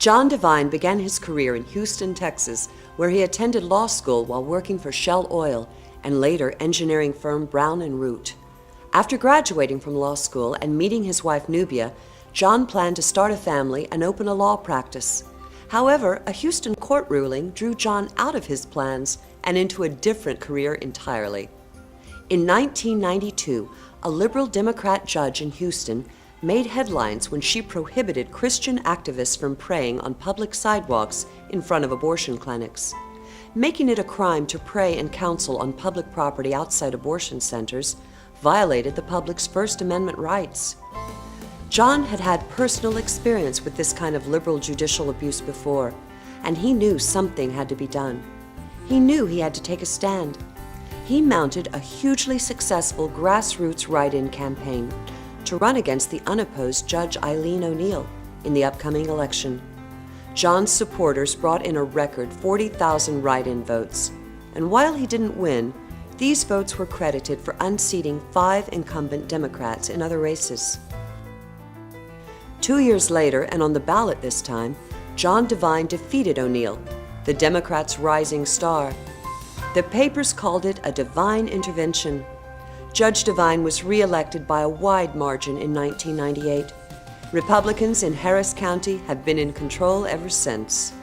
John Devine began his career in Houston, Texas, where he attended law school while working for Shell Oil and later engineering firm Brown and Root. After graduating from law school and meeting his wife Nubia, John planned to start a family and open a law practice. However, a Houston court ruling drew John out of his plans and into a different career entirely. In 1992, a liberal Democrat judge in Houston made headlines when she prohibited Christian activists from praying on public sidewalks in front of abortion clinics. Making it a crime to pray and counsel on public property outside abortion centers violated the public's First Amendment rights. John had had personal experience with this kind of liberal judicial abuse before, and he knew something had to be done. He knew he had to take a stand. He mounted a hugely successful grassroots write-in campaign to run against the unopposed Judge Eileen O'Neill in the upcoming election. John's supporters brought in a record 40,000 write-in votes, and while he didn't win, these votes were credited for unseating 5 incumbent Democrats in other races. 2 years later, and on the ballot this time, John Devine defeated O'Neill, the Democrats' rising star. The papers called it a divine intervention. Judge Devine was re-elected by a wide margin in 1998. Republicans in Harris County have been in control ever since.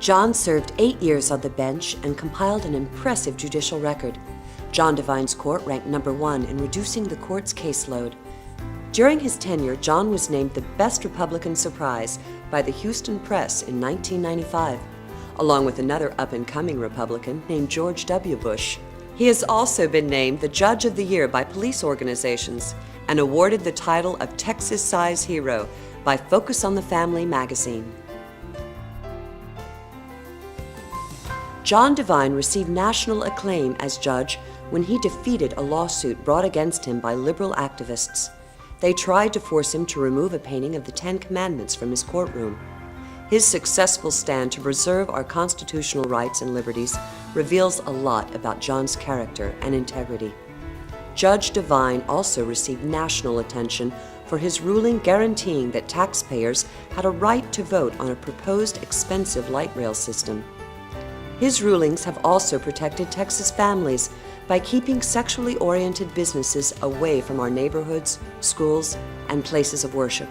John served 8 years on the bench and compiled an impressive judicial record. John Devine's court ranked number 1 in reducing the court's caseload. During his tenure, John was named the best Republican surprise by the Houston Press in 1995, along with another up-and-coming Republican named George W. Bush. He has also been named the Judge of the Year by police organizations and awarded the title of Texas Size Hero by Focus on the Family magazine. John Devine received national acclaim as judge when he defeated a lawsuit brought against him by liberal activists. They tried to force him to remove a painting of the 10 Commandments from his courtroom. His successful stand to preserve our constitutional rights and liberties reveals a lot about John's character and integrity. Judge Devine also received national attention for his ruling guaranteeing that taxpayers had a right to vote on a proposed expensive light rail system. His rulings have also protected Texas families by keeping sexually oriented businesses away from our neighborhoods, schools, and places of worship.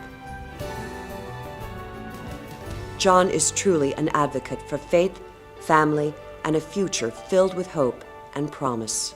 John is truly an advocate for faith, family, and a future filled with hope and promise.